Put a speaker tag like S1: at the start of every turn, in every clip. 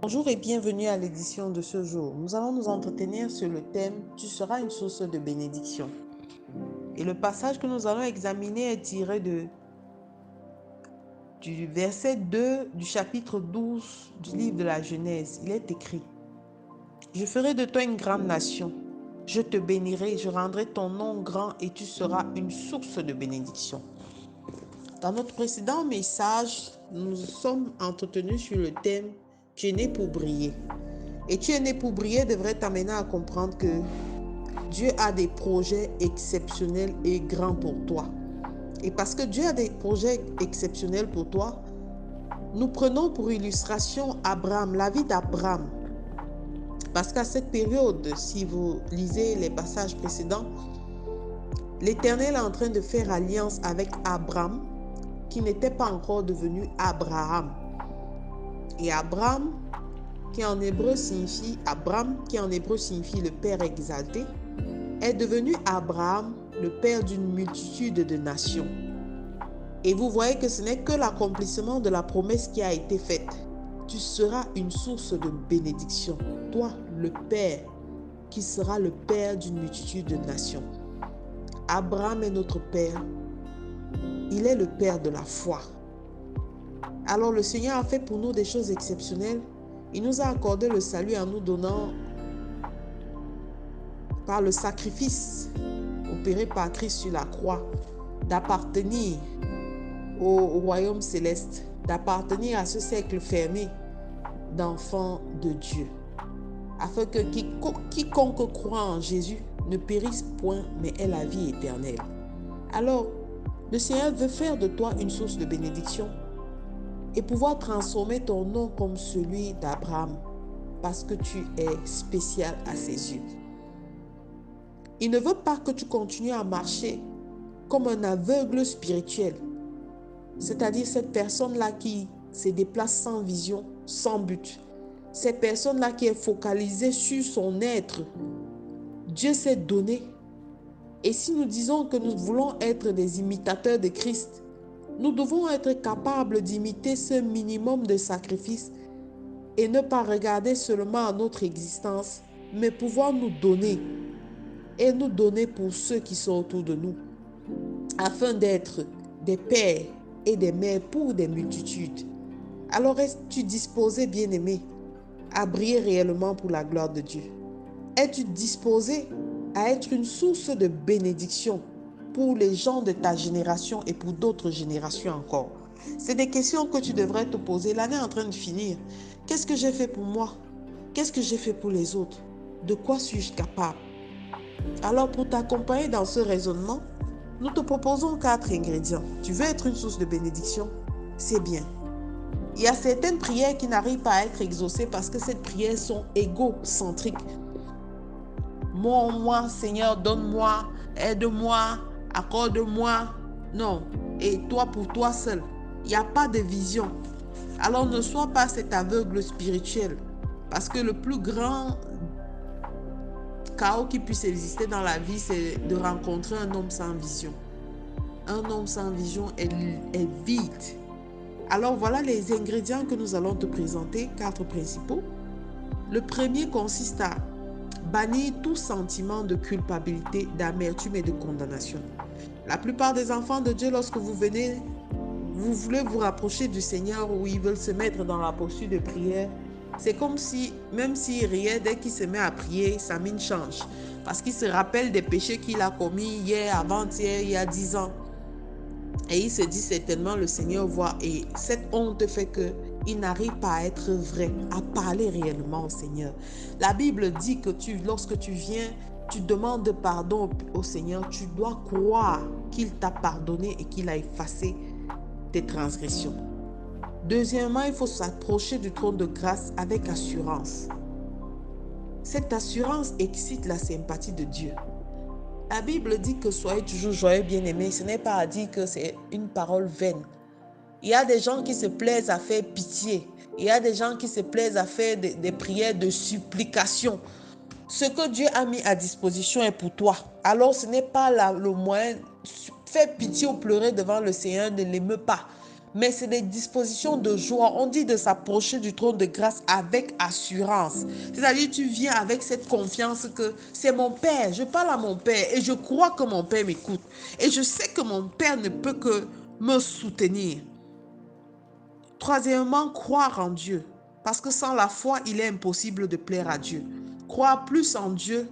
S1: Bonjour et bienvenue à l'édition de ce jour. Nous allons nous entretenir sur le thème « Tu seras une source de bénédiction ». Et le passage que nous allons examiner est tiré du verset 2 du chapitre 12 du livre de la Genèse. Il est écrit « Je ferai de toi une grande nation. Je te bénirai, je rendrai ton nom grand et tu seras une source de bénédiction. » Dans notre précédent message, nous sommes entretenus sur le thème « Tu es né pour briller ». Et tu es né pour briller devrait t'amener à comprendre que Dieu a des projets exceptionnels et grands pour toi. Et parce que Dieu a des projets exceptionnels pour toi, nous prenons pour illustration Abraham, la vie d'Abraham. Parce qu'à cette période, si vous lisez les passages précédents, l'Éternel est en train de faire alliance avec Abraham, qui n'était pas encore devenu Abraham. Et Abraham, qui en hébreu signifie le Père exalté, est devenu Abraham, le père d'une multitude de nations. Et vous voyez que ce n'est que l'accomplissement de la promesse qui a été faite. Tu seras une source de bénédiction, toi, le Père, qui sera le père d'une multitude de nations. Abraham est notre Père. Il est le Père de la foi. Alors le Seigneur a fait pour nous des choses exceptionnelles. Il nous a accordé le salut en nous donnant par le sacrifice opéré par Christ sur la croix, d'appartenir au royaume céleste, d'appartenir à ce cercle fermé d'enfants de Dieu, afin que quiconque croit en Jésus ne périsse point, mais ait la vie éternelle. Alors, le Seigneur veut faire de toi une source de bénédiction et pouvoir transformer ton nom comme celui d'Abraham, parce que tu es spécial à ses yeux. Il ne veut pas que tu continues à marcher comme un aveugle spirituel, c'est-à-dire cette personne-là qui se déplace sans vision, sans but. Cette personne-là qui est focalisée sur son être. Dieu s'est donné. Et si nous disons que nous voulons être des imitateurs de Christ, nous devons être capables d'imiter ce minimum de sacrifice et ne pas regarder seulement à notre existence, mais pouvoir nous donner et nous donner pour ceux qui sont autour de nous, afin d'être des pères et des mères pour des multitudes. Alors es-tu disposé, bien-aimé, à briller réellement pour la gloire de Dieu? Es-tu disposé à être une source de bénédiction pour les gens de ta génération et pour d'autres générations encore? C'est des questions que tu devrais te poser. L'année est en train de finir. Qu'est-ce que j'ai fait pour moi? Qu'est-ce que j'ai fait pour les autres? De quoi suis-je capable? Alors, pour t'accompagner dans ce raisonnement, nous te proposons 4 ingrédients. Tu veux être une source de bénédiction? C'est bien. Il y a certaines prières qui n'arrivent pas à être exaucées parce que ces prières sont égocentriques. Moi, Seigneur, donne-moi, aide-moi, accorde-moi. Non. Et toi pour toi seul. Il n'y a pas de vision. Alors ne sois pas cet aveugle spirituel. Parce que le plus grand chaos qui puisse exister dans la vie, c'est de rencontrer un homme sans vision. Un homme sans vision est vide. Alors voilà les ingrédients que nous allons te présenter, 4 principaux. Le premier consiste à bannir tout sentiment de culpabilité, d'amertume et de condamnation. La plupart des enfants de Dieu, lorsque vous venez, vous voulez vous rapprocher du Seigneur ou ils veulent se mettre dans la posture de prière, c'est comme si, même s'il riait, dès qu'il se met à prier, sa mine change. Parce qu'il se rappelle des péchés qu'il a commis hier, avant-hier, il y a 10 ans. Et il se dit certainement le Seigneur voit. Et cette honte fait qu'il n'arrive pas à être vrai, à parler réellement au Seigneur. La Bible dit que lorsque tu viens, tu demandes pardon au Seigneur, tu dois croire qu'il t'a pardonné et qu'il a effacé tes transgressions. Deuxièmement, il faut s'approcher du trône de grâce avec assurance. Cette assurance excite la sympathie de Dieu. La Bible dit que soyez toujours joyeux, bien-aimés. Ce n'est pas à dire que c'est une parole vaine. Il y a des gens qui se plaisent à faire pitié. Il y a des gens qui se plaisent à faire des prières de supplication. Ce que Dieu a mis à disposition est pour toi. Alors ce n'est pas le moyen. Faire pitié ou pleurer devant le Seigneur ne l'émeut pas. mais c'est des dispositions de joie. On dit de s'approcher du trône de grâce avec assurance. C'est-à-dire, tu viens avec cette confiance que c'est mon Père. Je parle à mon Père et je crois que mon Père m'écoute. Et je sais que mon Père ne peut que me soutenir. Troisièmement, croire en Dieu. Parce que sans la foi, il est impossible de plaire à Dieu. Croire plus en Dieu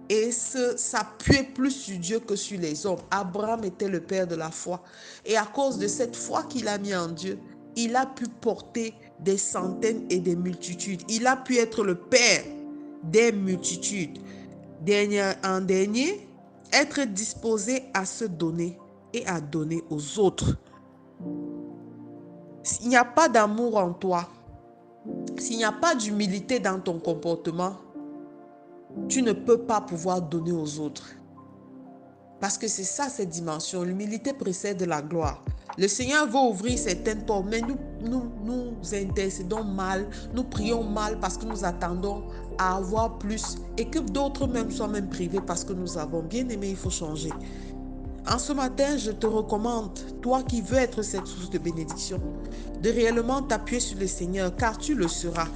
S1: et s'appuyer plus sur Dieu que sur les hommes. Abraham était le père de la foi. Et à cause de cette foi qu'il a mis en Dieu, il a pu porter des centaines et des multitudes. Il a pu être le père des multitudes. En dernier, être disposé à se donner et à donner aux autres. S'il n'y a pas d'amour en toi, s'il n'y a pas d'humilité dans ton comportement, tu ne peux pas pouvoir donner aux autres. Parce que c'est ça, cette dimension. L'humilité précède la gloire. Le Seigneur veut ouvrir certaines portes, mais nous intercédons mal, nous prions mal parce que nous attendons à avoir plus et que d'autres même soient même privés parce que nous avons bien aimé, il faut changer. En ce matin, je te recommande, toi qui veux être cette source de bénédiction, de réellement t'appuyer sur le Seigneur, car tu le seras.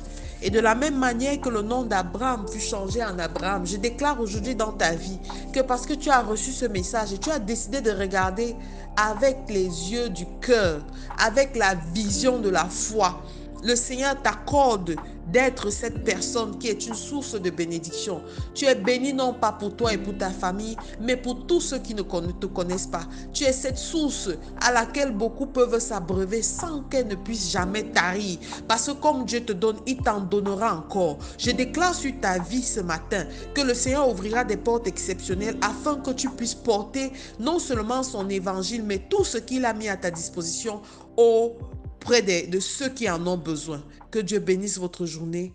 S1: Et de la même manière que le nom d'Abraham fut changé en Abraham, je déclare aujourd'hui dans ta vie que parce que tu as reçu ce message et tu as décidé de regarder avec les yeux du cœur, avec la vision de la foi, le Seigneur t'accorde d'être cette personne qui est une source de bénédiction. Tu es béni non pas pour toi et pour ta famille, mais pour tous ceux qui ne te connaissent pas. Tu es cette source à laquelle beaucoup peuvent s'abreuver sans qu'elle ne puisse jamais tarir. Parce que comme Dieu te donne, il t'en donnera encore. Je déclare sur ta vie ce matin que le Seigneur ouvrira des portes exceptionnelles afin que tu puisses porter non seulement son évangile, mais tout ce qu'il a mis à ta disposition auprès de ceux qui en ont besoin. Que Dieu bénisse votre journée.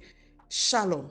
S1: Shalom.